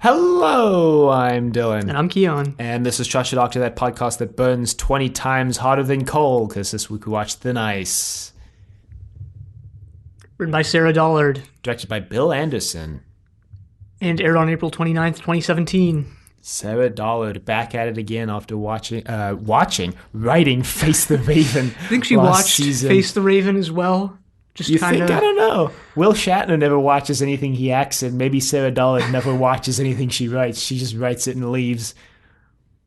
Hello, I'm Dylan. And I'm Keon. And this is Trust Your Doctor, that podcast that burns 20 times harder than coal, because this week we watched Thin Ice. Written by Sarah Dollard. Directed by Bill Anderson. And aired on April 29th, 2017. Sarah Dollard back at it again after writing Face the Raven. I think she watched Face the Raven as well. You think? I don't know. Will Shatner never watches anything he acts in. Maybe Sarah Dollard never watches anything she writes. She just writes it and leaves.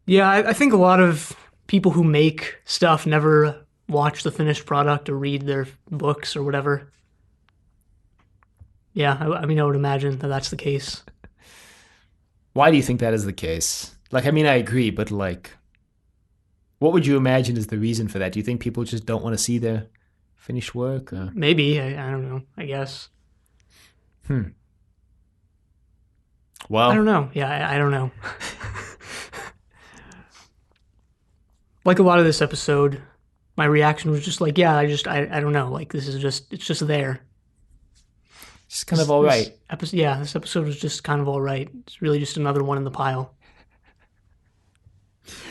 Yeah, I think a lot of people who make stuff never watch the finished product or read their books or whatever. Yeah, I mean, I would imagine that that's the case. Why do you think that is the case? I agree, but what would you imagine is the reason for that? Do you think people just don't want to see their finished work? Or? Maybe. I don't know. I guess. Well, I don't know. Yeah, I don't know. Like a lot of this episode, my reaction was just like, yeah, I don't know. This is just, it's just there. Just kind of all right. This episode was just kind of all right. It's really just another one in the pile.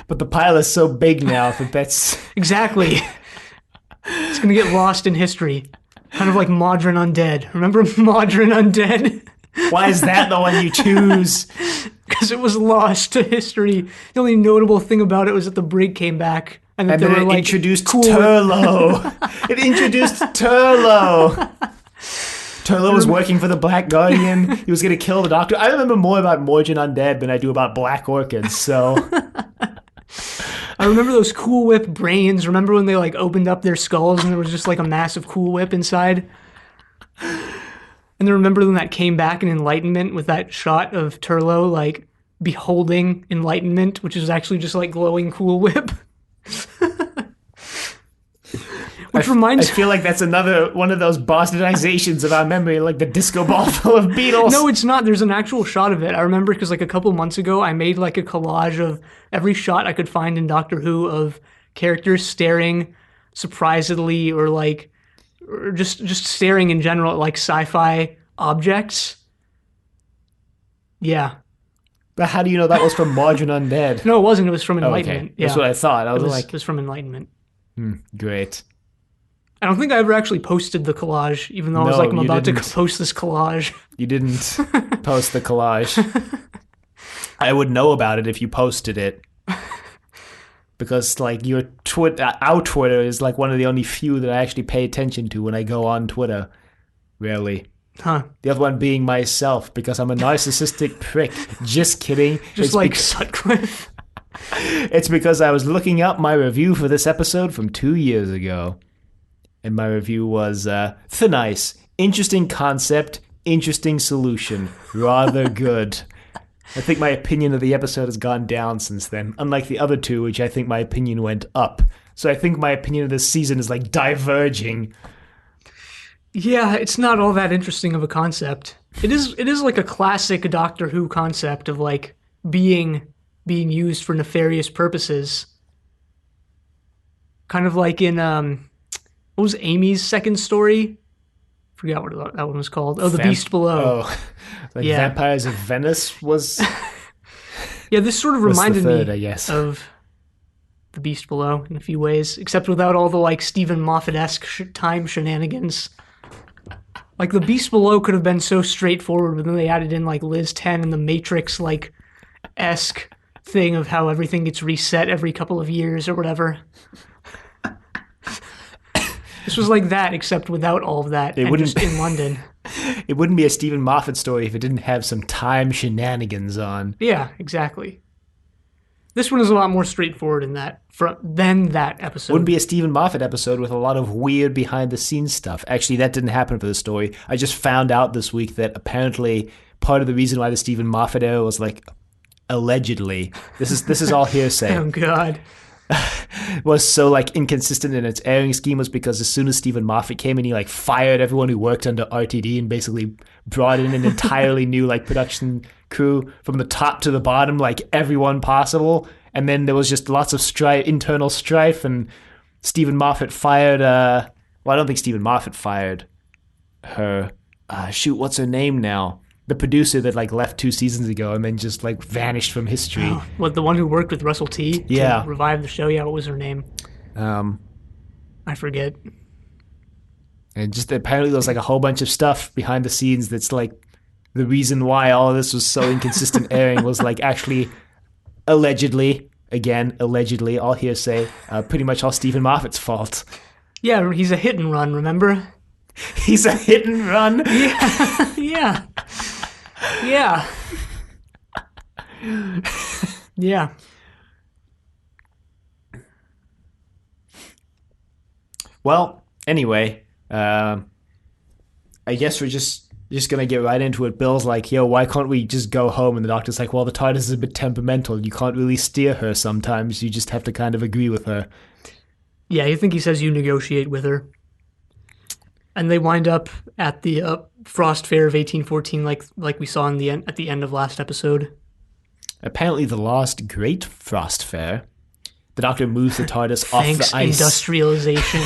But the pile is so big now that that's... Exactly. It's going to get lost in history. Kind of like Modern Undead. Remember Modern Undead? Why is that the one you choose? Because it was lost to history. The only notable thing about it was that the brig came back. And that then they were introduced Turlo. It introduced Turlo. Turlo was working for the Black Guardian. He was going to kill the Doctor. I remember more about Morgan Undead than I do about Black Orchids, so... I remember those Cool Whip brains. Remember when they opened up their skulls and there was just a massive Cool Whip inside? And then remember when that came back in Enlightenment with that shot of Turlo beholding Enlightenment, which is actually just glowing Cool Whip? Which reminds... I feel like that's another one of those bastardizations of our memory, like the disco ball full of Beatles. No, it's not. There's an actual shot of it. I remember because a couple months ago, I made a collage of every shot I could find in Doctor Who of characters staring surprisedly or just staring in general at sci-fi objects. Yeah. But how do you know that was from Modern Undead? No, it wasn't. It was from Enlightenment. Okay. That's what I thought. It was from Enlightenment. Great. I don't think I ever actually posted the collage, even though I was I'm about to post this collage. You didn't post the collage. I would know about it if you posted it. Because your our Twitter is one of the only few that I actually pay attention to when I go on Twitter. Rarely. Huh. The other one being myself, because I'm a narcissistic prick. Just kidding. Just Sutcliffe. It's because I was looking up my review for this episode from 2 years ago. And my review was, Thin Ice, interesting concept, interesting solution, rather good. I think my opinion of the episode has gone down since then, unlike the other two, which I think my opinion went up. So I think my opinion of this season is diverging. Yeah, it's not all that interesting of a concept. It is a classic Doctor Who concept of being used for nefarious purposes. Kind of like in what was Amy's second story? Forgot what that one was called. Oh, The Beast Below. Oh, Vampires of Venice was... Yeah, this sort of reminded me I guess, of The Beast Below in a few ways, except without all the Stephen Moffat-esque time shenanigans. The Beast Below could have been so straightforward, but then they added in Liz 10 and the Matrix esque thing of how everything gets reset every couple of years or whatever. This was that, except without all of that, just in London. It wouldn't be a Stephen Moffat story if it didn't have some time shenanigans on. Yeah, exactly. This one is a lot more straightforward than that episode. Wouldn't be a Stephen Moffat episode with a lot of weird behind-the-scenes stuff. Actually, that didn't happen for the story. I just found out this week that apparently part of the reason why the Stephen Moffat era was allegedly, this is all hearsay. Oh God. Was so inconsistent in its airing scheme was because as soon as Stephen Moffat came in, he fired everyone who worked under RTD and basically brought in an entirely new production crew from the top to the bottom, everyone possible. And then there was just lots of internal strife, and Stephen Moffat fired I don't think Stephen Moffat fired her. What's her name now? the producer that like left 2 seasons ago and then just like vanished from history. Oh, what, the one who worked with Russell T Yeah. to revive the show? Yeah, what was her name? Um, I forget. and just apparently there's like a whole bunch of stuff behind the scenes that's like the reason why all of this was so inconsistent airing was like actually allegedly, all hearsay, pretty much all Stephen Moffat's fault. Yeah, he's a hit and run, remember? He's a hit and run. Yeah. Yeah. Yeah. Well, anyway, I guess we're just gonna get right into it. Bill's like, yo, why can't we just go home? And the doctor's like, well, the TARDIS is a bit temperamental. You can't really steer her sometimes. You just have to kind of agree with her. Yeah, I think he says you negotiate with her. And they wind up at the Frost Fair of 1814, like we saw at the end of last episode. Apparently, the last great Frost Fair, the Doctor moves the TARDIS off Thanks, the ice. industrialization.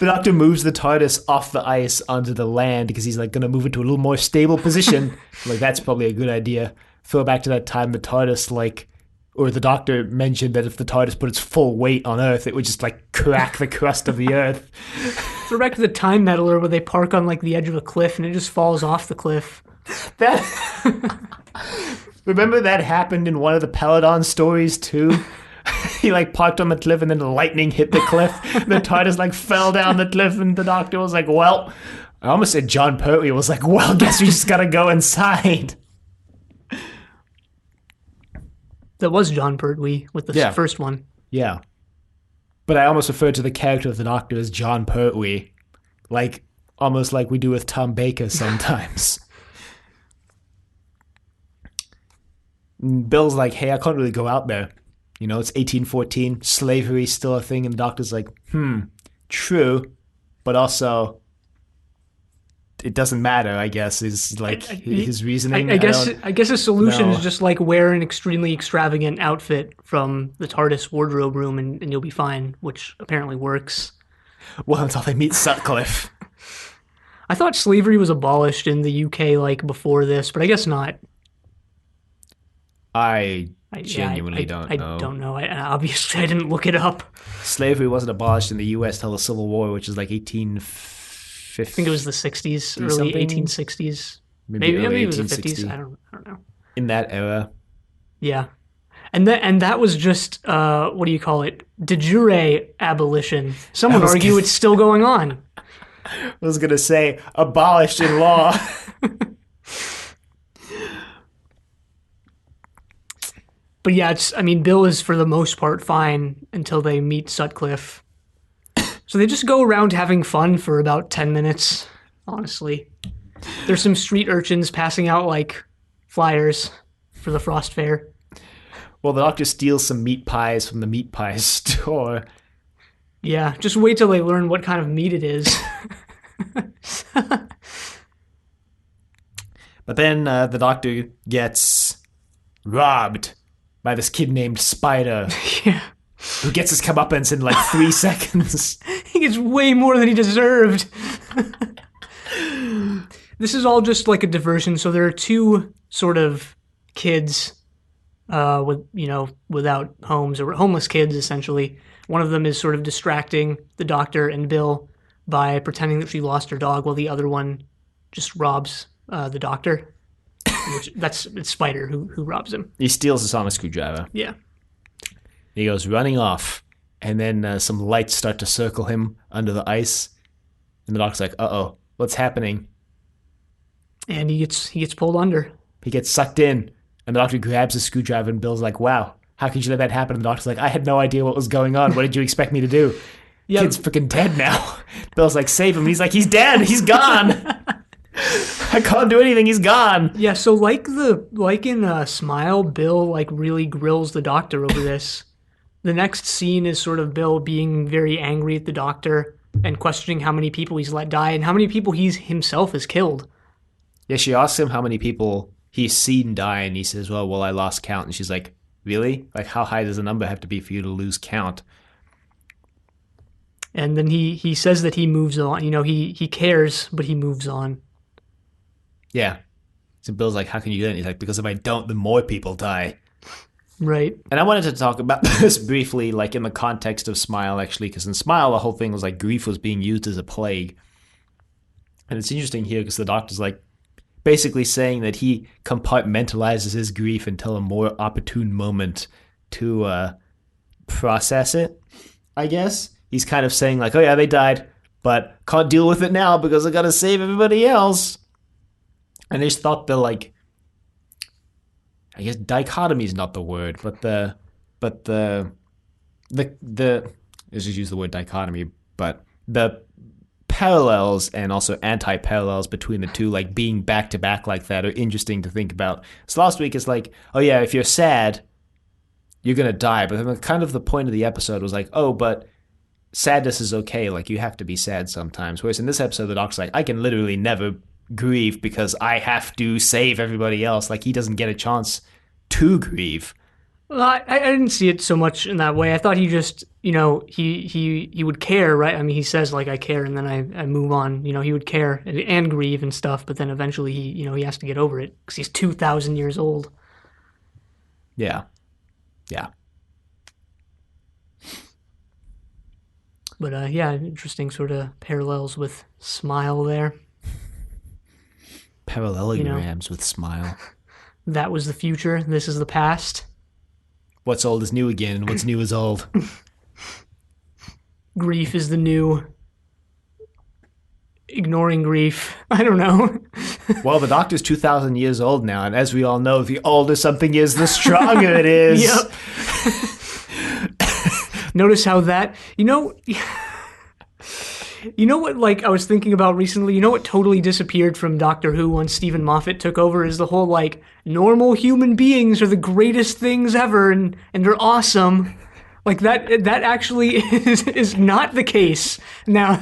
The Doctor moves the TARDIS off the ice onto the land because he's like going to move it to a little more stable position. Like, that's probably a good idea. Throw back to that time the TARDIS, or the Doctor mentioned that if the TARDIS put its full weight on Earth, it would just like crack the crust of the Earth. Throw back to the Time Meddler where they park on like the edge of a cliff and it just falls off the cliff. Remember that happened in one of the Peladon stories too? He like parked on the cliff and then lightning hit the cliff. The TARDIS like fell down the cliff and the Doctor was like, well, I almost said John Pertwee was like, well, guess we just gotta go inside. That was John Pertwee with the first one. Yeah. But I almost referred to the character of the Doctor as John Pertwee. Like, almost like we do with Tom Baker sometimes. Bill's like, hey, I can't really go out there. You know, it's 1814. Slavery's still a thing. And the Doctor's like, true. But also, it doesn't matter, I guess, is like his reasoning. I guess a solution is just like wear an extremely extravagant outfit from the TARDIS wardrobe room and you'll be fine, which apparently works. Well, until they meet Sutcliffe. I thought slavery was abolished in the UK like before this, but I guess not. I genuinely don't know. I don't know. Obviously, I didn't look it up. Slavery wasn't abolished in the U.S. till the Civil War, which is like 1850. I think it was the 60s, early 1860s. Maybe it was the 50s. I don't know. In that era. Yeah. And that was just, what do you call it? De jure abolition. Some would argue it's still going on. I was going to say, abolished in law. But yeah, Bill is for the most part fine until they meet Sutcliffe. So they just go around having fun for about 10 minutes, honestly. There's some street urchins passing out like flyers for the Frost Fair. Well, the Doctor steals some meat pies from the meat pie store. Yeah, just wait till they learn what kind of meat it is. But then the Doctor gets robbed by this kid named Spider. Yeah. Who gets his comeuppance in like 3 seconds. He gets way more than he deserved. This is all just like a diversion. So there are two sort of kids without homes, or homeless kids, essentially. One of them is sort of distracting the Doctor and Bill by pretending that she lost her dog, while the other one just robs the Doctor. It's Spider who robs him. He steals a sonic screwdriver. Yeah. He goes running off, and then some lights start to circle him under the ice. And the Doctor's like, uh-oh, what's happening? And he gets pulled under. He gets sucked in, and the Doctor grabs a screwdriver, and Bill's like, wow, how could you let that happen? And the Doctor's like, I had no idea what was going on. What did you expect me to do? Yeah. Kid's freaking dead now. Bill's like, save him. And he's like, he's dead. He's gone. I can't do anything. He's gone. Yeah, so like in Smile, Bill like really grills the Doctor over this. The next scene is sort of Bill being very angry at the Doctor and questioning how many people he's let die and how many people he's himself has killed. Yeah, she asks him how many people he's seen die, and he says, well, I lost count. And she's like, really? Like, how high does a number have to be for you to lose count? And then he says that he moves on. You know, he cares, but he moves on. Yeah, So Bill's like, how can you do that? And he's like, because if I don't, then more people die. Right. And I wanted to talk about this briefly, like in the context of Smile, actually, because in Smile, the whole thing was like grief was being used as a plague. And it's interesting here because the doctor's like basically saying that he compartmentalizes his grief until a more opportune moment to process it, I guess. He's kind of saying like, oh yeah, they died, but can't deal with it now because I gotta save everybody else. And I just thought the I guess dichotomy is not the word, but the let's just use the word dichotomy, but the parallels and also anti-parallels between the two, like being back to back like that, are interesting to think about. So last week it's like, oh yeah, if you're sad, you're gonna die. But then kind of the point of the episode was like, oh, but sadness is okay. Like you have to be sad sometimes. Whereas in this episode, the doctor's like, I can literally never grieve because I have to save everybody else. Like he doesn't get a chance to grieve. Well, I didn't see it so much in that way. I thought he just, he would care, right? I mean, he says like I care, and then I move on. He would care and grieve and stuff, but then eventually he has to get over it because he's 2,000 years old. Yeah. But yeah, interesting sort of parallels with Smile there. Parallelograms with Smile. That was the future. This is the past. What's old is new again, and what's new is old. Grief is the new. Ignoring grief. I don't know. Well, the doctor's 2,000 years old now, and as we all know, the older something is, the stronger it is. Yep. Notice how that, you know what, like, I was thinking about recently, what totally disappeared from Doctor Who once Stephen Moffat took over is the whole, like, normal human beings are the greatest things ever, and they're awesome. Like, that actually is not the case now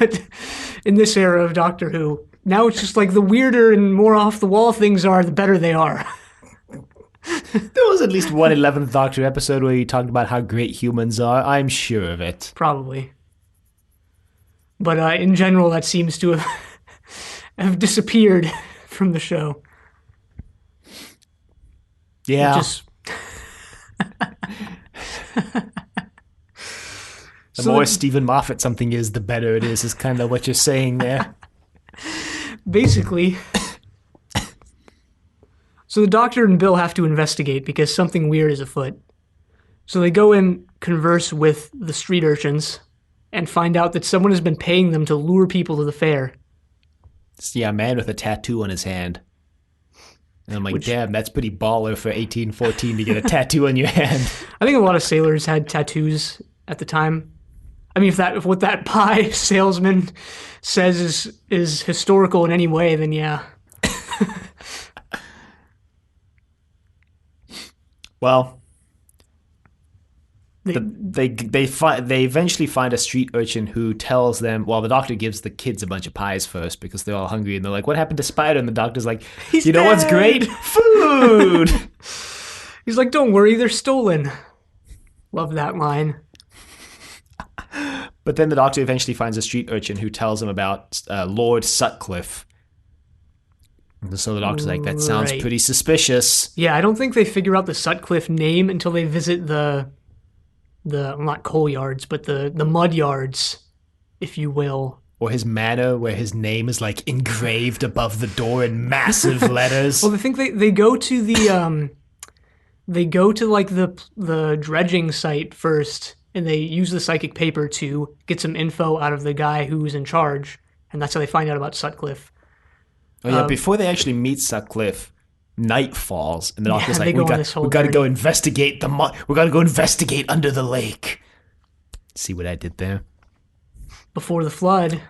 in this era of Doctor Who. Now it's just like the weirder and more off-the-wall things are, the better they are. There was at least one 11th Doctor episode where he talked about how great humans are. I'm sure of it. Probably. But in general, that seems to have disappeared from the show. Yeah. The more Stephen Moffat something is, the better it is kind of what you're saying there. Basically. So the Doctor and Bill have to investigate because something weird is afoot. So they go and converse with the street urchins and find out that someone has been paying them to lure people to the fair. Yeah, a man with a tattoo on his hand. And I'm like, damn, that's pretty baller for 1814 to get a tattoo on your hand. I think a lot of sailors had tattoos at the time. I mean, if what that pie salesman says is historical in any way, then yeah. Well, they eventually find a street urchin who tells them. Well, the doctor gives the kids a bunch of pies first because they're all hungry, and they're like, "What happened to Spider?" And the doctor's like, He's "You know what's great? Food." He's like, "Don't worry, they're stolen." Love that line. But then the doctor eventually finds a street urchin who tells him about Lord Sutcliffe. And so the doctor's like, that sounds pretty suspicious. Yeah, I don't think they figure out the Sutcliffe name until they visit the not coal yards, but the mud yards, if you will. Or his manor, where his name is like engraved above the door in massive letters. Well, I think they go to the like the dredging site first, and they use the psychic paper to get some info out of the guy who's in charge, and that's how they find out about Sutcliffe. Oh yeah, before they actually meet Sutcliffe, night falls, and the doctor's like, we got to go investigate we got to go investigate under the lake. See what I did there? Before the flood.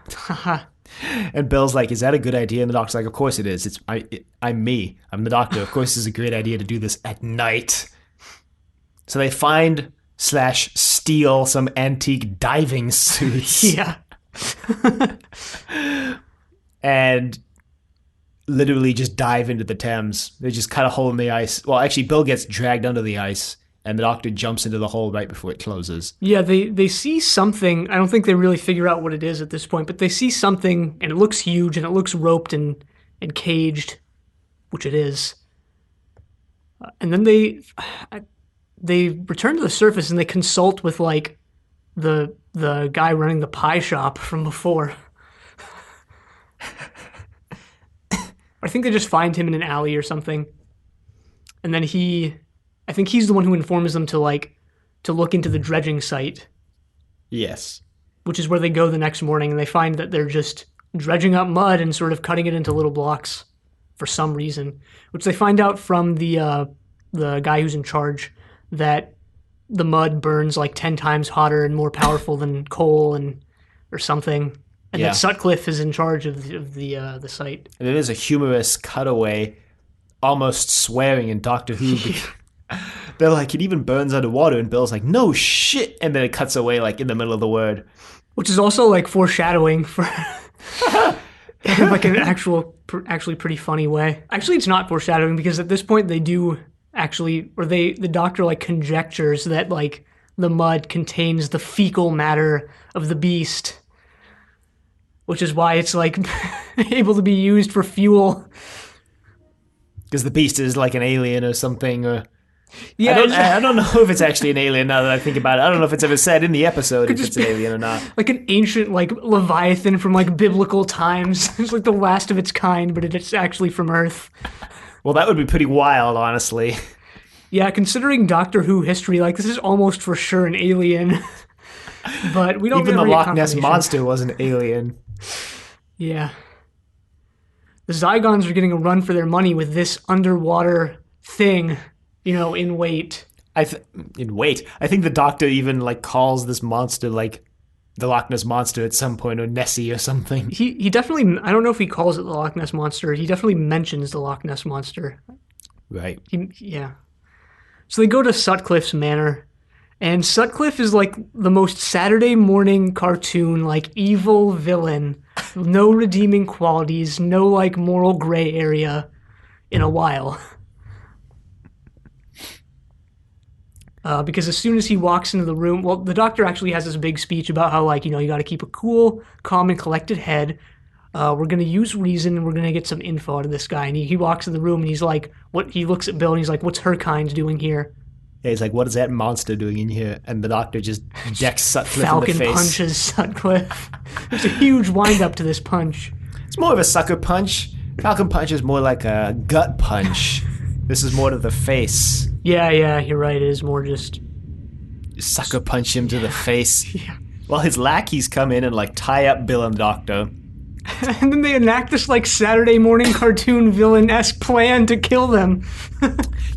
And Bill's like, is that a good idea? And the doctor's like, of course it is. I'm me. I'm the doctor. Of course it's a great idea to do this at night. So they find / steal some antique diving suits. Yeah. And literally just dive into the Thames. They just cut a hole in the ice. Well, actually, Bill gets dragged under the ice, and the doctor jumps into the hole right before it closes. Yeah, they see something. I don't think they really figure out what it is at this point, but they see something, and it looks huge, and it looks roped and caged. which it is. And then they return to the surface and they consult with like the guy running the pie shop from before. I think they just find him in an alley or something. And then I think he's the one who informs them to look into the dredging site. Yes. Which is where they go the next morning, and they find that they're just dredging up mud and sort of cutting it into little blocks for some reason. Which they find out from the guy who's in charge that the mud burns like 10 times hotter and more powerful than coal or something. And that Sutcliffe is in charge of the site. And it is a humorous cutaway, almost swearing in Doctor Who. They're like, it even burns underwater, and Bill's like, no shit, and then it cuts away like in the middle of the word. Which is also like foreshadowing for like an actually pretty funny way. Actually, it's not foreshadowing because at this point they do actually, or the Doctor like conjectures that like the mud contains the fecal matter of the beast. Which is why it's like able to be used for fuel. Because the beast is like an alien or something. Or yeah, I don't know if it's actually an alien now that I think about it. I don't know if it's ever said in the episode if it's an alien or not. Like an ancient like Leviathan from like biblical times. It's like the last of its kind, but it's actually from Earth. Well, that would be pretty wild, honestly. Yeah, considering Doctor Who history, like this is almost for sure an alien. But we don't even the Loch Ness Monster was an alien. Yeah. The Zygons are getting a run for their money with this underwater thing, in weight. In weight? I think the Doctor even like calls this monster like the Loch Ness Monster at some point, or Nessie or something. He definitely, I don't know if he calls it the Loch Ness Monster. He definitely mentions the Loch Ness Monster. Right. Yeah. So they go to Sutcliffe's manor. And Sutcliffe is like the most Saturday morning cartoon, like evil villain. No redeeming qualities, no like moral gray area in a while. Because as soon as he walks into the room, well, the Doctor actually has this big speech about how like, you got to keep a cool, calm, and collected head. We're going to use reason and we're going to get some info out of this guy. And he walks in the room and he's like, he looks at Bill and he's like, what's her kind doing here? Yeah, he's like, what is that monster doing in here? And the Doctor just decks Sutcliffe Falcon in the face. Punches Sutcliffe. There's a huge wind-up to this punch. It's more of a sucker punch. Falcon Punch is more like a gut punch. This is more to the face. Yeah, you're right. It is more just... Sucker punch him to the face. Yeah. Well, his lackeys come in and like tie up Bill and the Doctor. And then they enact this like Saturday morning cartoon villain-esque plan to kill them.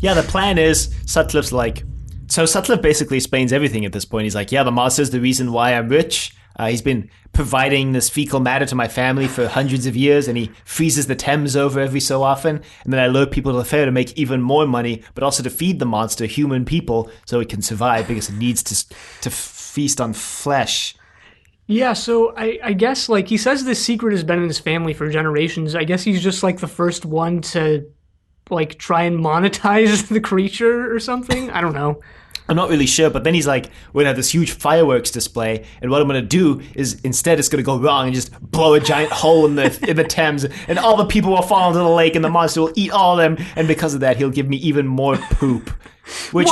Yeah, the plan is Sutcliffe's like... So Sutcliffe basically explains everything at this point. He's like, yeah, the monster's the reason why I'm rich. He's been providing this fecal matter to my family for hundreds of years, and he freezes the Thames over every so often. And then I lure people to the fair to make even more money, but also to feed the monster human people so it can survive because it needs to feast on flesh. Yeah, so I guess, like, he says this secret has been in his family for generations. I guess he's just, like, the first one to, like, try and monetize the creature or something? I don't know. I'm not really sure, but then he's like, we're going to have this huge fireworks display, and what I'm going to do is, instead, it's going to go wrong and just blow a giant hole in the Thames, and all the people will fall into the lake, and the monster will eat all of them, and because of that, he'll give me even more poop. Which...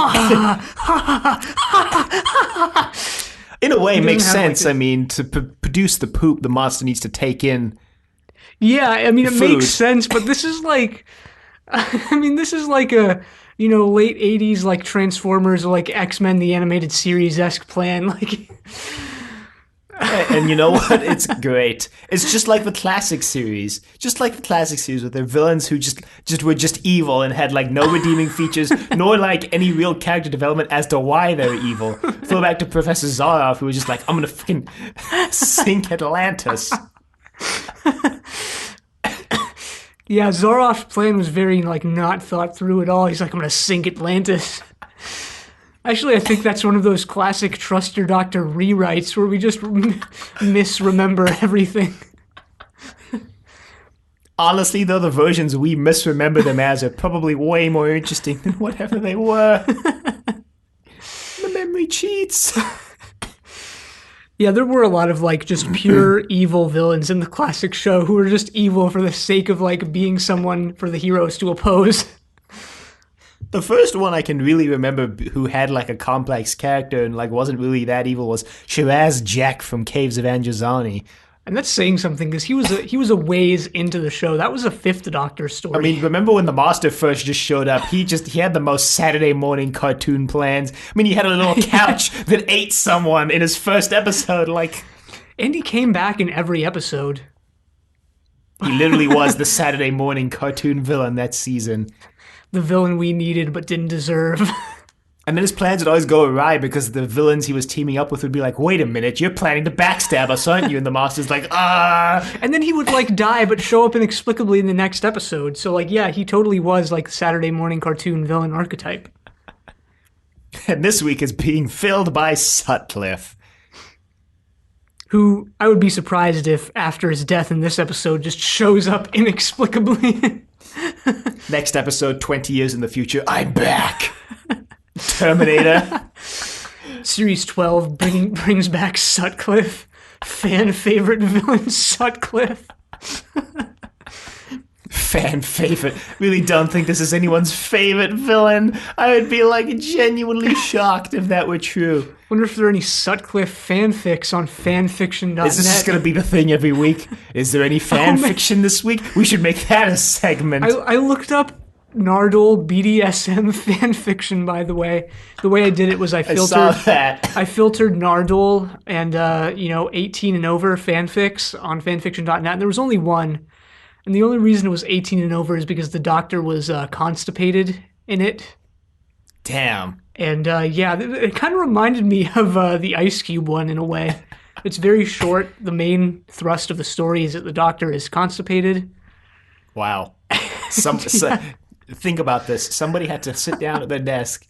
in a way, makes sense. Like, I mean, to produce the poop, the monster needs to take in. Yeah, I mean, it food. Makes sense, but this is like, this is like a, late 80s, like Transformers or like X-Men, the animated series-esque plan. Like, and you know what? It's great. It's just like the classic series. Just like the classic series with their villains who just were just evil and had like no redeeming features, nor like any real character development as to why they were evil. Throw back to Professor Zaroff, who was just like, I'm gonna fucking sink Atlantis. Yeah, Zaroff's plan was very like not thought through at all. He's like, I'm gonna sink Atlantis. Actually, I think that's one of those classic Trust Your Doctor rewrites where we just misremember everything. Honestly, though, the versions we misremember them as are probably way more interesting than whatever they were. The memory cheats. Yeah, there were a lot of like just pure evil villains in the classic show who were just evil for the sake of like being someone for the heroes to oppose. The first one I can really remember who had like a complex character and like wasn't really that evil was Shiraz Jack from Caves of Androzani. And that's saying something because he was a ways into the show. That was a Fifth Doctor story. I mean, remember when the Master first just showed up? He had the most Saturday morning cartoon plans. I mean, he had a little couch that ate someone in his first episode. Like, and he came back in every episode. he literally was the Saturday morning cartoon villain that season. The villain we needed but didn't deserve. And then his plans would always go awry because the villains he was teaming up with would be like, wait a minute, you're planning to backstab us, aren't you? And the Master's like, ah. And then he would like die but show up inexplicably in the next episode. So like, yeah, he totally was like the Saturday morning cartoon villain archetype. And this week is being filled by Sutcliffe. Who I would be surprised if after his death in this episode just shows up inexplicably. Next episode, 20 years in the future, I'm back. Terminator. Series 12 brings back Sutcliffe. Fan favorite villain Sutcliffe. Fan favorite. Really don't think this is anyone's favorite villain. I would be like genuinely shocked if that were true. Wonder if there are any Sutcliffe fanfics on fanfiction.net. Is this just going to be the thing every week? Is there any fan fiction this week? We should make that a segment. I looked up Nardole BDSM fanfiction, by the way. The way I did it was I saw that. I filtered Nardole and 18 and over fanfics on fanfiction.net. And there was only one. And the only reason it was 18 and over is because the Doctor was constipated in it. Damn. And it kind of reminded me of the Ice Cube one in a way. It's very short. The main thrust of the story is that the Doctor is constipated. Wow. Think about this. Somebody had to sit down at their desk.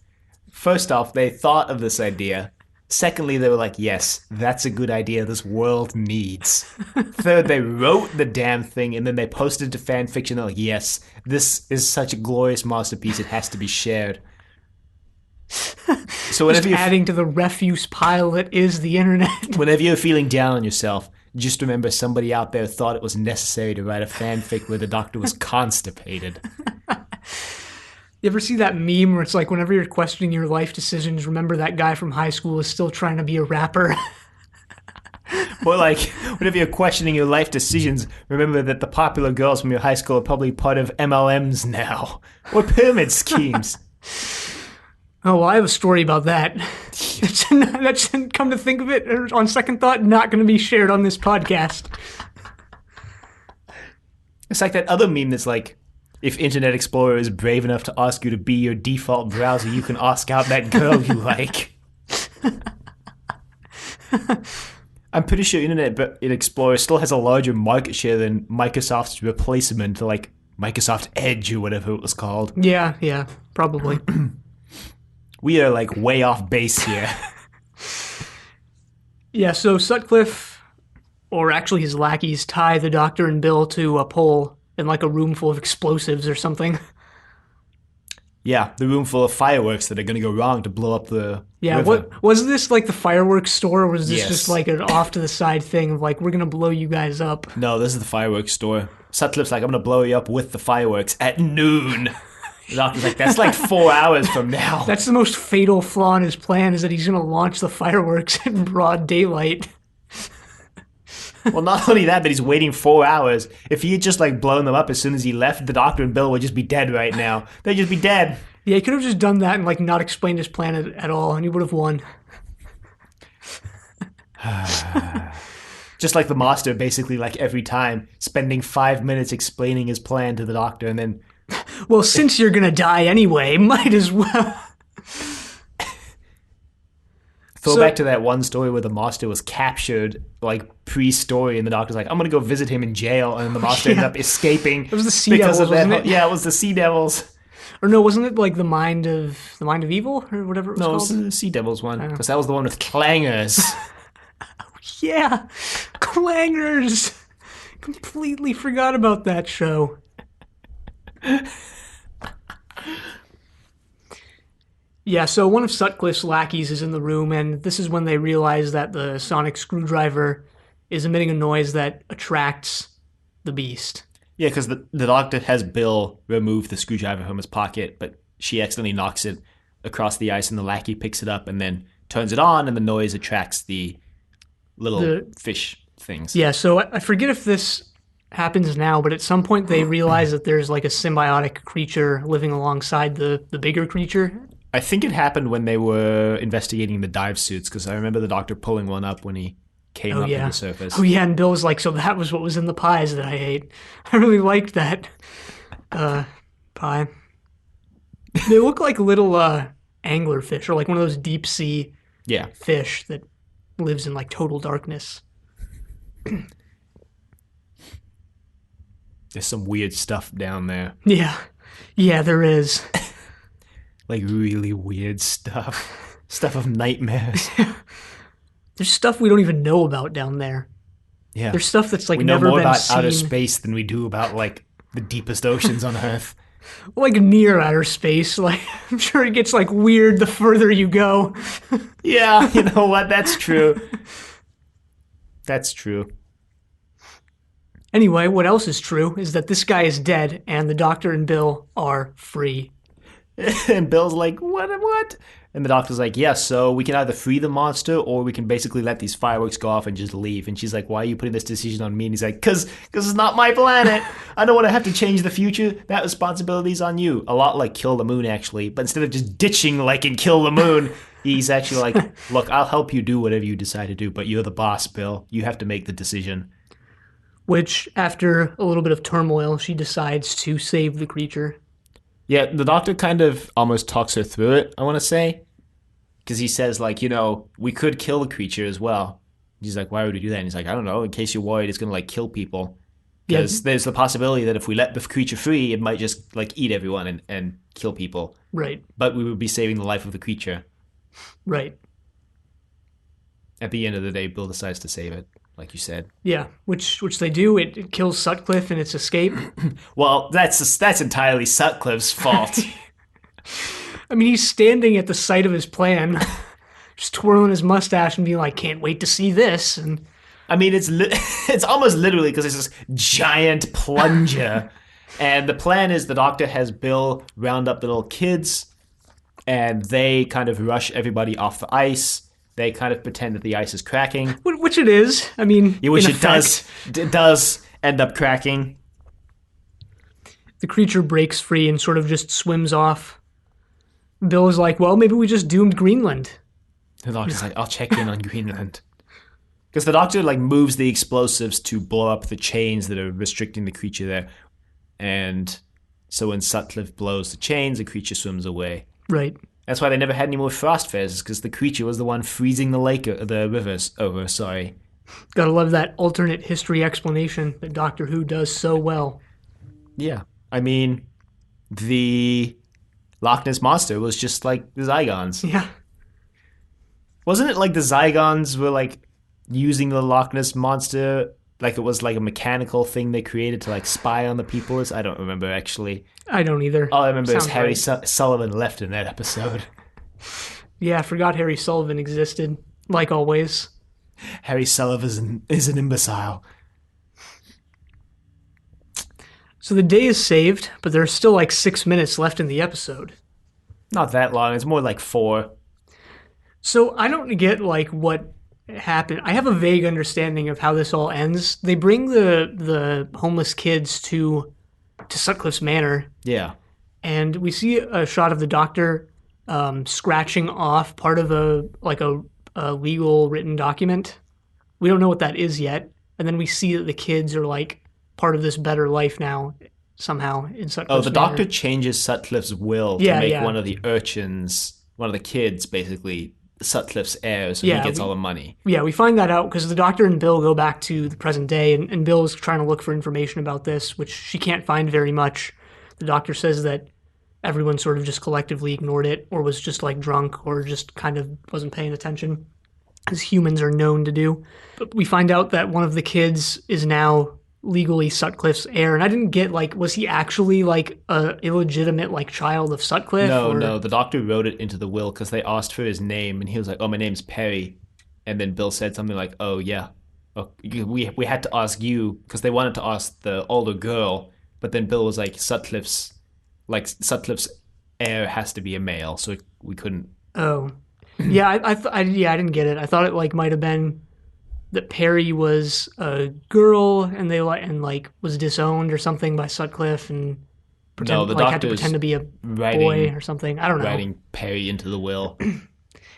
First off, they thought of this idea. Secondly, they were like, yes, that's a good idea this world needs. Third, they wrote the damn thing and then they posted it to fan fiction. They're like, yes, this is such a glorious masterpiece. It has to be shared. So whenever just adding to the refuse pile that is the internet. Whenever you're feeling down on yourself, just remember somebody out there thought it was necessary to write a fanfic where the Doctor was constipated. You ever see that meme where it's like, whenever you're questioning your life decisions, remember that guy from high school is still trying to be a rapper? Or like, whenever you're questioning your life decisions, remember that the popular girls from your high school are probably part of MLMs now. Or pyramid schemes. Oh, well, I have a story about that. That's, come to think of it, on second thought, not going to be shared on this podcast. It's like that other meme that's like, if Internet Explorer is brave enough to ask you to be your default browser, you can ask out that girl you like. I'm pretty sure Internet Explorer still has a larger market share than Microsoft's replacement, like Microsoft Edge or whatever it was called. Yeah, probably. We are like way off base here. Yeah, so Sutcliffe, or actually his lackeys, tie the Doctor and Bill to a pole in like a room full of explosives or something. Yeah, the room full of fireworks that are going to go wrong to blow up the river. What was this, like the fireworks store, or was this Yes. just like an off to the side thing of like, we're going to blow you guys up? No, this is the fireworks store. Sutcliffe's like, I'm going to blow you up with the fireworks at noon. The Doctor's like, that's like 4 hours from now. That's the most fatal flaw in his plan, is that he's going to launch the fireworks in broad daylight. Well, not only that, but he's waiting 4 hours. If he had just like blown them up as soon as he left, the Doctor and Bill would just be dead right now. They'd just be dead. Yeah, he could have just done that and like not explained his plan at all, and he would have won. Just like the Master, basically, like every time, spending 5 minutes explaining his plan to the Doctor, and then... Well, since you're gonna die anyway, might as well... Back to that one story where the Master was captured, like, pre-story, and the Doctor's like, I'm gonna go visit him in jail, and the Master ended up escaping. It was the Sea Devils, wasn't it? Yeah, it was the Sea Devils. Or no, wasn't it like the Mind of Evil, or whatever it was called? No, it was the Sea Devils one, because that was the one with clangers. Yeah, clangers. Completely forgot about that show. Yeah, so one of Sutcliffe's lackeys is in the room, and this is when they realize that the sonic screwdriver is emitting a noise that attracts the beast. Yeah, because the doctor has Bill remove the screwdriver from his pocket, but she accidentally knocks it across the ice, and the lackey picks it up and then turns it on, and the noise attracts the little fish things. Yeah, so I forget if this happens now, but at some point they realize that there's like a symbiotic creature living alongside the bigger creature. I think it happened when they were investigating the dive suits, because I remember the doctor pulling one up when he came up to the surface. Oh yeah, and Bill was like, so that was what was in the pies that I ate. I really liked that pie. They look like little anglerfish, or like one of those deep sea fish that lives in like total darkness. There's some weird stuff down there. Yeah, there is. Like really weird stuff. Stuff of nightmares. There's stuff we don't even know about down there. Yeah. There's stuff that's like we know never more been about seen. Outer space than we do about like the deepest oceans on Earth. Like near outer space. Like I'm sure it gets like weird the further you go. Yeah, you know what? That's true. That's true. Anyway, what else is true is that this guy is dead and the doctor and Bill are free. And Bill's like, what? And the doctor's like, yeah, so we can either free the monster or we can basically let these fireworks go off and just leave. And she's like, why are you putting this decision on me? And he's like, because it's not my planet. I don't want to have to change the future. That responsibility's on you. A lot like Kill the Moon, actually. But instead of just ditching like in Kill the Moon, he's actually like, look, I'll help you do whatever you decide to do, but you're the boss, Bill. You have to make the decision. Which, after a little bit of turmoil, she decides to save the creature. Yeah, the doctor kind of almost talks her through it, I want to say. Because he says, like, you know, we could kill the creature as well. He's like, why would we do that? And he's like, I don't know, in case you're worried it's going to, like, kill people. Because there's the possibility that if we let the creature free, it might just, like, eat everyone and kill people. Right. But we would be saving the life of the creature. Right. At the end of the day, Bill decides to save it, like you said. Yeah, which they do. It kills Sutcliffe in its escape. Well, that's entirely Sutcliffe's fault. I mean, he's standing at the site of his plan, just twirling his mustache and being like, can't wait to see this. And I mean, it's almost literally because it's this giant plunger. And the plan is the doctor has Bill round up the little kids, and they kind of rush everybody off the ice. They kind of pretend that the ice is cracking. Which it is. I mean, which it does. It does end up cracking. The creature breaks free and sort of just swims off. Bill is like, well, maybe we just doomed Greenland. The doctor's like, I'll check in on Greenland. Because the doctor like moves the explosives to blow up the chains that are restricting the creature there. And so when Sutcliffe blows the chains, the creature swims away. Right. That's why they never had any more frost phases, because the creature was the one freezing the rivers over, sorry. Gotta love that alternate history explanation that Doctor Who does so well. Yeah. I mean, the Loch Ness Monster was just like the Zygons. Yeah. Wasn't it like the Zygons were like using the Loch Ness Monster like it was like a mechanical thing they created to like spy on the people? I don't remember, actually. I don't either. All I remember is Harry Sullivan left in that episode. Yeah, I forgot Harry Sullivan existed, like always. Harry Sullivan is an imbecile. So the day is saved, but there's still like 6 minutes left in the episode. Not that long. It's more like 4. So I don't get like what happened. I have a vague understanding of how this all ends. They bring the homeless kids to Sutcliffe's manor. Yeah. And we see a shot of the doctor scratching off part of a legal written document. We don't know what that is yet. And then we see that the kids are like part of this better life now somehow in Sutcliffe's Oh, the manor. doctor changes Sutcliffe's will to make one of the urchins, one of the kids, basically Sutcliffe's heir, so he gets all the money. Yeah, we find that out because the doctor and Bill go back to the present day, and Bill is trying to look for information about this, which she can't find very much. The doctor says that everyone sort of just collectively ignored it, or was just like drunk, or just kind of wasn't paying attention, as humans are known to do. But we find out that one of the kids is now legally Sutcliffe's heir, and I didn't get like, was he actually like a illegitimate like child of Sutcliffe? No. The doctor wrote it into the will because they asked for his name, and he was like, "Oh, my name's Perry," and then Bill said something like, "Oh yeah, oh, we had to ask you because they wanted to ask the older girl, but then Bill was like, Sutcliffe's heir has to be a male, so we couldn't." Oh, yeah, I didn't get it. I thought it like might have been that Perry was a girl and they like was disowned or something by Sutcliffe and No, the had to doctor's pretend to be a boy or something. I don't know. writing Perry into the will.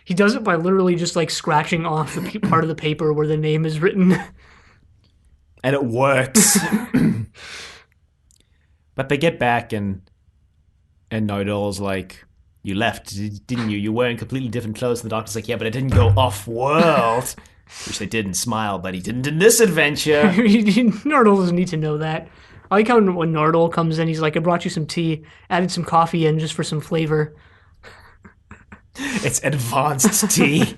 He does it by literally just like scratching off the part of the paper where the name is written. And it works. But they get back and Nardol's like, "You left, didn't you? You're wearing completely different clothes." And the doctor's like, "Yeah, but I didn't go off-world." Which they did in Smile, but he didn't in this adventure. Nardole doesn't need to know that. I like how when Nardole comes in, he's like, "I brought you some tea, added some coffee in just for some flavor." It's advanced tea.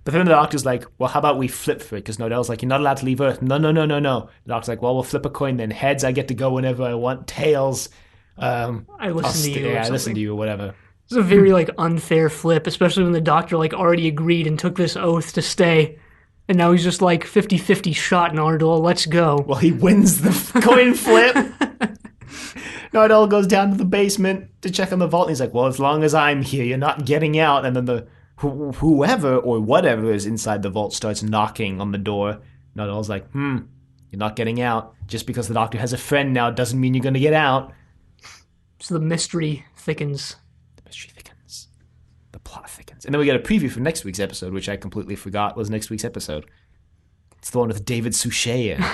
But then the doctor's like, "Well, how about we flip for it?" Because Nardell's like, "You're not allowed to leave Earth." No. The doctor's like, "Well, we'll flip a coin then. Heads, I get to go whenever I want. Tails, I listen to you. I listen to you or whatever." It's a very like unfair flip, especially when the doctor like already agreed and took this oath to stay. And now he's just like 50-50 shot, Nardole, let's go. Well, he wins the coin flip. Nardole goes down to the basement to check on the vault. And he's like, "Well, as long as I'm here, you're not getting out." And then whoever or whatever is inside the vault starts knocking on the door. Nardole's like, "You're not getting out. Just because the doctor has a friend now doesn't mean you're going to get out." So the mystery thickens. Mystery thickens. The plot thickens. And then we get a preview for next week's episode, which I completely forgot was next week's episode. It's the one with David Suchet in.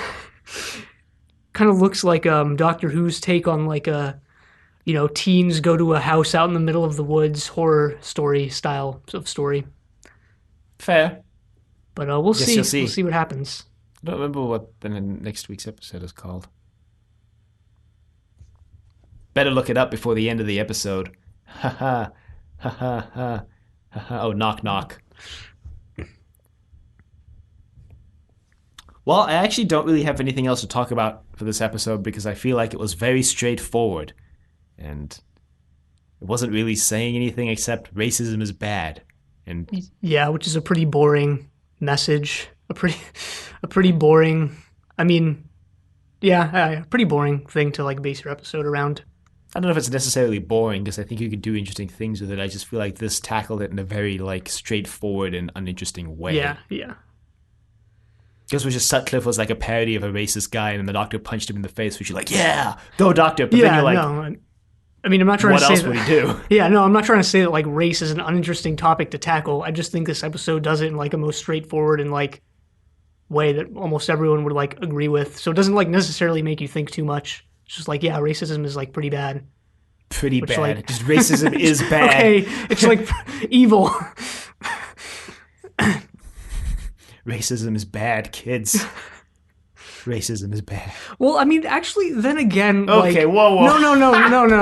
Kind of looks like Doctor Who's take on like a, teens go to a house out in the middle of the woods horror story style of story. Fair. But we'll see. You'll see. We'll see what happens. I don't remember what the next week's episode is called. Better look it up before the end of the episode. Ha ha. Ha ha ha. Oh, knock knock. Well, I actually don't really have anything else to talk about for this episode because I feel like it was very straightforward. And it wasn't really saying anything except racism is bad. And yeah, which is a pretty boring message. A pretty boring, pretty boring thing to like base your episode around. I don't know if it's necessarily boring because I think you could do interesting things with it. I just feel like this tackled it in a very like straightforward and uninteresting way. Yeah. Because it was just Sutcliffe was like a parody of a racist guy, and then the doctor punched him in the face, which you're like, "Yeah, go doctor." But then you're like, no. I'm not trying what to say else that, would he do? Yeah, no, I'm not trying to say that like race is an uninteresting topic to tackle. I just think this episode does it in like a most straightforward and like way that almost everyone would like agree with. So it doesn't like necessarily make you think too much. It's just like, yeah, racism is like pretty bad. Pretty bad. Like, just racism is bad. Okay, it's like evil. Racism is bad, kids. Racism is bad. Well, actually, then again, okay, like, whoa.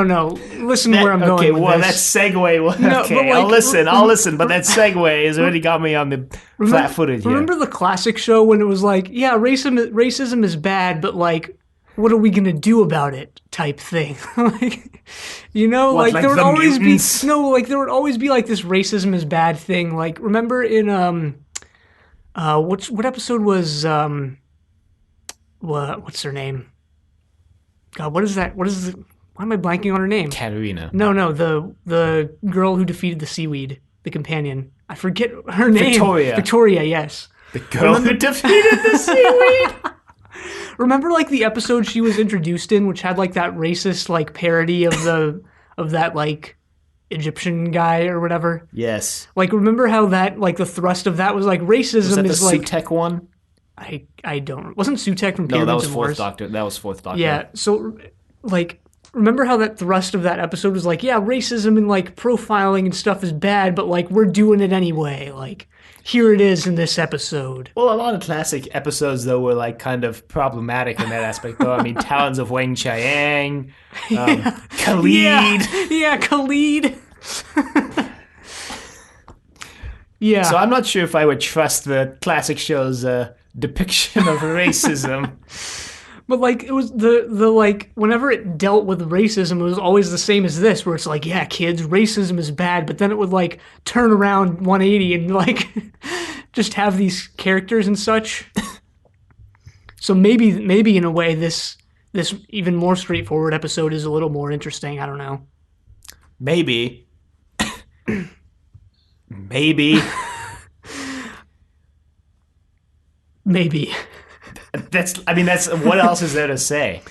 No. Listen where I'm going okay, with well, this. that segue. No, Okay, but, like, I'll listen. But that segue has already got me on the flat-footed here. Remember the classic show when it was like, yeah, racism is bad, but like, what are we gonna do about it? Type thing. Like, like there would the always mutants? there would always be like this racism is bad thing. Like, remember in what episode was what's her name? God, what is that? Why am I blanking on her name? Katerina. No, the girl who defeated the seaweed, the companion. I forget her name. Victoria, yes. The girl who defeated the seaweed. Remember like the episode she was introduced in, which had like that racist like parody of that like Egyptian guy or whatever? Yes. Like, remember how that like the thrust of that was like racism Was that is the like Sutek one? I don't. Wasn't Sutek from Pyramids No, that was and Fourth Wars? Doctor. That was Fourth Doctor. Yeah. So like, remember how that thrust of that episode was like, yeah, racism and like profiling and stuff is bad, but like we're doing it anyway. Like, here it is in this episode. Well, a lot of classic episodes, though, were like kind of problematic in that aspect, though. Talons of Wang Chiang, Khalid. Yeah, Khalid. Yeah. So I'm not sure if I would trust the classic show's depiction of racism. But like it was the like whenever it dealt with racism, it was always the same as this, where it's like, yeah, kids, racism is bad, but then it would like turn around 180 and like just have these characters and such. So maybe in a way this even more straightforward episode is a little more interesting. I don't know. Maybe. Maybe. Maybe. That's what else is there to say?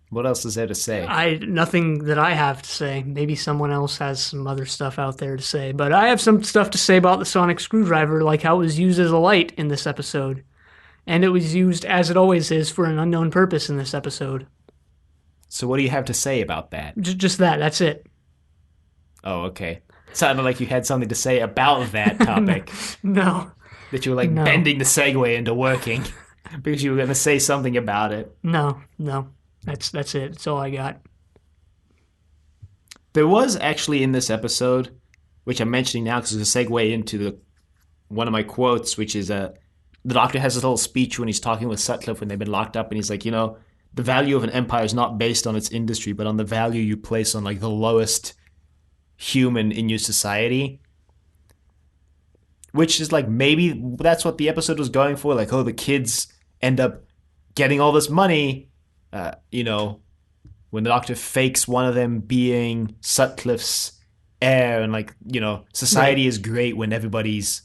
What else is there to say? Nothing that I have to say. Maybe someone else has some other stuff out there to say, but I have some stuff to say about the sonic screwdriver, like how it was used as a light in this episode. And it was used, as it always is, for an unknown purpose in this episode. So what do you have to say about that? Just that. That's it. Oh, okay. Sounded like you had something to say about that topic. No. That you were like bending the segue into working because you were going to say something about it. No. That's it. That's all I got. There was actually in this episode, which I'm mentioning now because it's a segue into one of my quotes, which is the Doctor has this little speech when he's talking with Sutcliffe when they've been locked up, and he's like, the value of an empire is not based on its industry, but on the value you place on like the lowest human in your society. Which is like, maybe that's what the episode was going for. Like, the kids end up getting all this money, when the Doctor fakes one of them being Sutcliffe's heir, and like, society is great when everybody's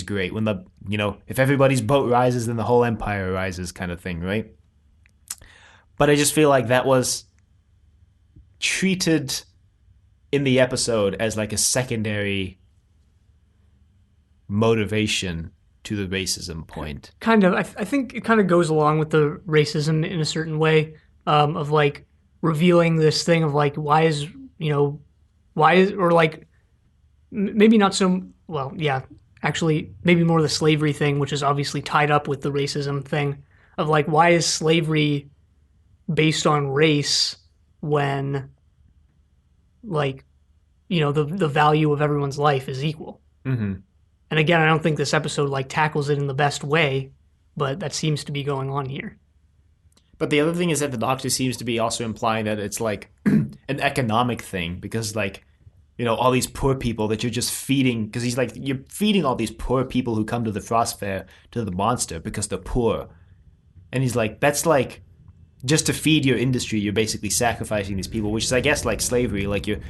great. When if everybody's boat rises, then the whole empire rises, kind of thing, right? But I just feel like that was treated in the episode as like a secondary motivation to the racism point. Kind of. I think it kind of goes along with the racism in a certain way, of like revealing this thing of like, or like, maybe not so, well, yeah, actually maybe more the slavery thing, which is obviously tied up with the racism thing of like, why is slavery based on race when like, the value of everyone's life is equal. Mm-hmm. And again, I don't think this episode like tackles it in the best way, but that seems to be going on here. But the other thing is that the Doctor seems to be also implying that it's like an economic thing, because like, all these poor people that you're just feeding, because he's like, you're feeding all these poor people who come to the Frost Fair to the monster because they're poor. And he's like, that's like, just to feed your industry, you're basically sacrificing these people, which is, I guess, like slavery. Like you're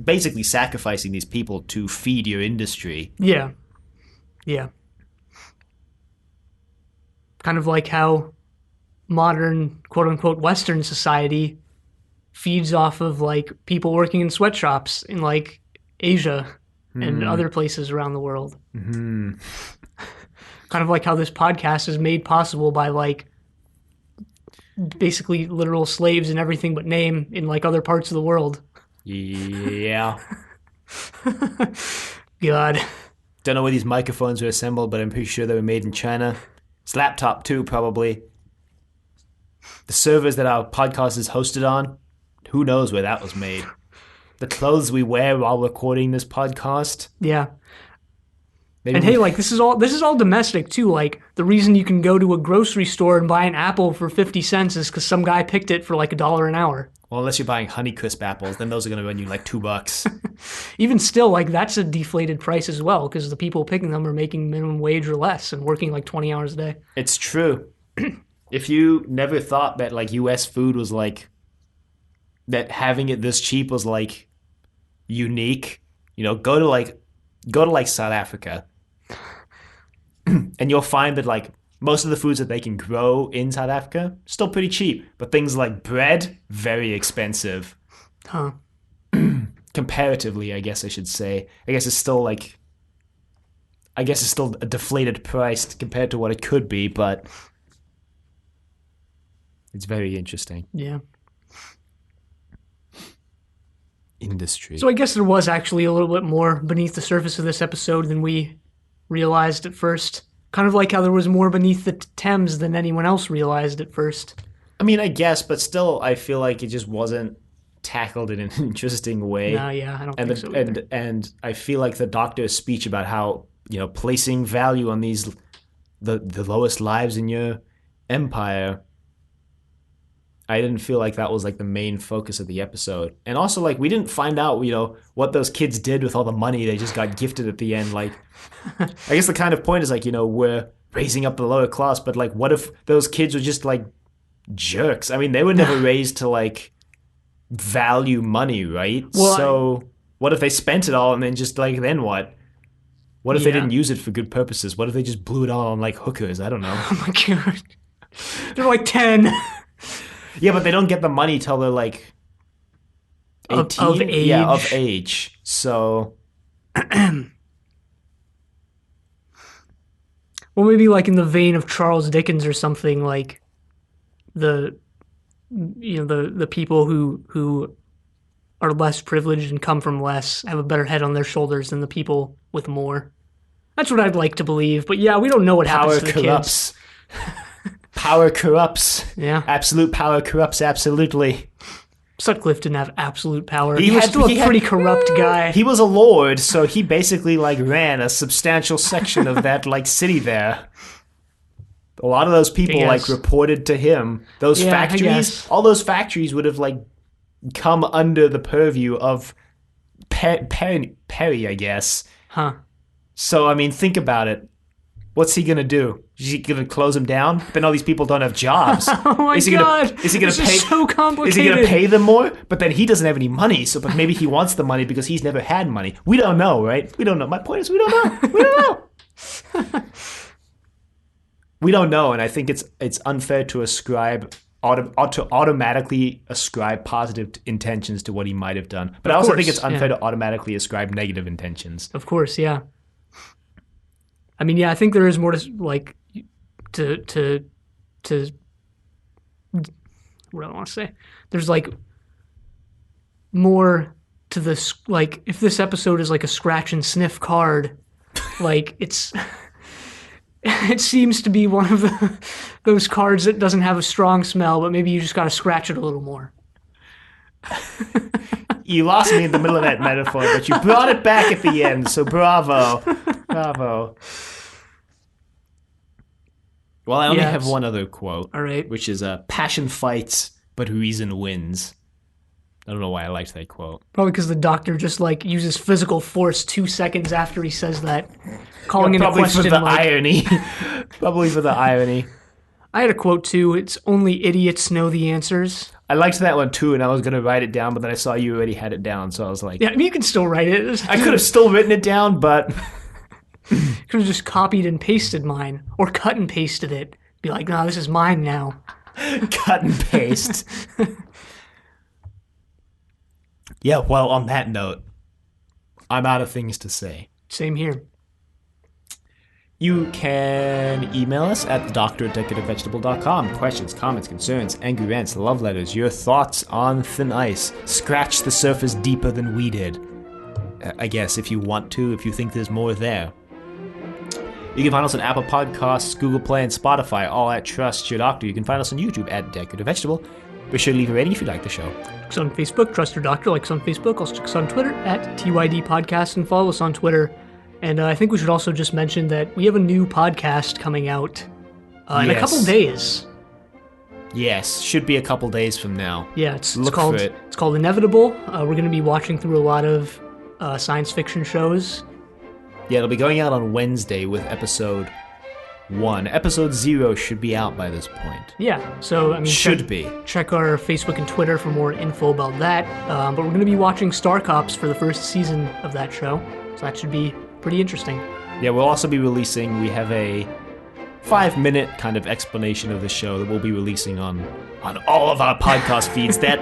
basically sacrificing these people to feed your industry. Yeah. Kind of like how modern, quote unquote, Western society feeds off of like people working in sweatshops in like Asia and other places around the world. Mm-hmm. Kind of like how this podcast is made possible by like basically literal slaves and everything but name in like other parts of the world. Yeah. God. Don't know where these microphones were assembled, but I'm pretty sure they were made in China. This laptop too, probably. The servers that our podcast is hosted on, who knows where that was made. The clothes we wear while recording this podcast. Yeah. And hey, like this is all domestic too. Like the reason you can go to a grocery store and buy an apple for 50 cents is because some guy picked it for like $1 an hour. Well, unless you're buying Honeycrisp apples, then those are going to run you like $2. Even still, like that's a deflated price as well, because the people picking them are making minimum wage or less and working like 20 hours a day. It's true. If you never thought that like U.S. food was like, that having it this cheap was like unique, go to like South Africa. And you'll find that like most of the foods that they can grow in South Africa still pretty cheap, but things like bread very expensive. Huh. Comparatively, I guess I should say. I guess it's still a deflated price compared to what it could be, but it's very interesting. Yeah. Industry. So I guess there was actually a little bit more beneath the surface of this episode than we realized at first. Kind of like how there was more beneath the Thames than anyone else realized at first. I mean, I guess, but still, I feel like it just wasn't tackled in an interesting way. No, yeah, I don't think so either. And I feel like the Doctor's speech about how placing value on these the lowest lives in your empire. I didn't feel like that was like the main focus of the episode. And also, like, we didn't find out, what those kids did with all the money they just got gifted at the end. Like, I guess the kind of point is like, we're raising up the lower class, but like, what if those kids were just like jerks? I mean, they were never raised to like value money, right? Well, so what if they spent it all and then just like, then what? What if they didn't use it for good purposes? What if they just blew it all on like hookers? I don't know. Oh my god. They're like 10. Yeah, but they don't get the money till they're like 18. Of age. Yeah, of age. So Well, maybe like in the vein of Charles Dickens or something, like the people who are less privileged and come from less have a better head on their shoulders than the people with more. That's what I'd like to believe. But yeah, we don't know what happens to the corrupts. kids. Power corrupts. Yeah. Absolute power corrupts, absolutely. Sutcliffe didn't have absolute power. He was still a pretty corrupt guy. He was a lord, so he basically like ran a substantial section of that like city there. A lot of those people like reported to him. Those factories, all those factories would have like come under the purview of Perry, I guess. Huh. So I mean, think about it. What's he gonna do? Is he gonna close them down? Then all these people don't have jobs. Oh my god! Is he gonna pay? So complicated. Is he gonna pay them more? But then he doesn't have any money. So, but maybe he wants the money because he's never had money. We don't know, right? We don't know. My point is, we don't know. We don't know. We don't know, and I think it's unfair to automatically ascribe positive intentions to what he might have done. But I also think it's unfair to automatically ascribe negative intentions. Of course, yeah. I mean, yeah, I think there is more to like to what do I want to say? There's like more to this. Like, if this episode is like a scratch and sniff card, like it seems to be one of those cards that doesn't have a strong smell, but maybe you just got to scratch it a little more. You lost me in the middle of that metaphor, but you brought it back at the end, so bravo. Bravo. Well, I only have one other quote. All right. Which is, passion fights, but reason wins. I don't know why I liked that quote. Probably because the doctor just, like, uses physical force 2 seconds after he says that, calling into question, for the irony. Probably for the irony. I had a quote, too. It's only idiots know the answers. I liked that one, too, and I was going to write it down, but then I saw you already had it down, so I was like... Yeah, I mean, you can still write it. I could have still written it down, but... Could have just copied and pasted mine, or cut and pasted it. Be like, no, this is mine now. Cut and paste. Yeah, well, on that note, I'm out of things to say. Same here. You can email us at thedoctor@decorativevegetable.com. Questions, comments, concerns, angry rants, love letters, your thoughts on Thin Ice. Scratch the surface deeper than we did. I guess, if you want to, if you think there's more there. You can find us on Apple Podcasts, Google Play, and Spotify, all at Trust Your Doctor. You can find us on YouTube at Decorative Vegetable. Be sure to leave a rating if you like the show. Like us on Facebook, Trust Your Doctor. Like us on Facebook. Also check us on Twitter at TYD Podcast, and follow us on Twitter. And I think we should also just mention that we have a new podcast coming out in a couple days. Yes, should be a couple days from now. Yeah, it's It's called Inevitable. We're going to be watching through a lot of science fiction shows. Yeah, it'll be going out on Wednesday with episode 1. Episode 0 should be out by this point. Yeah, so I mean, check our Facebook and Twitter for more info about that. But we're going to be watching Star Cops for the first season of that show, so that should be pretty interesting. Yeah, we'll also be releasing. We have a 5-minute kind of explanation of the show that we'll be releasing on all of our podcast feeds. That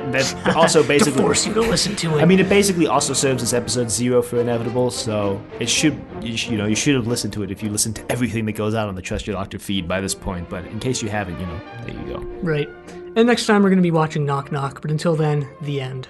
also basically to force you to listen to it. I mean, it basically also serves as episode 0 for Inevitable, so it should you should have listened to it if you listened to everything that goes out on the Trust Your Doctor feed by this point. But in case you haven't, there you go. Right. And next time we're going to be watching Knock Knock. But until then, the end.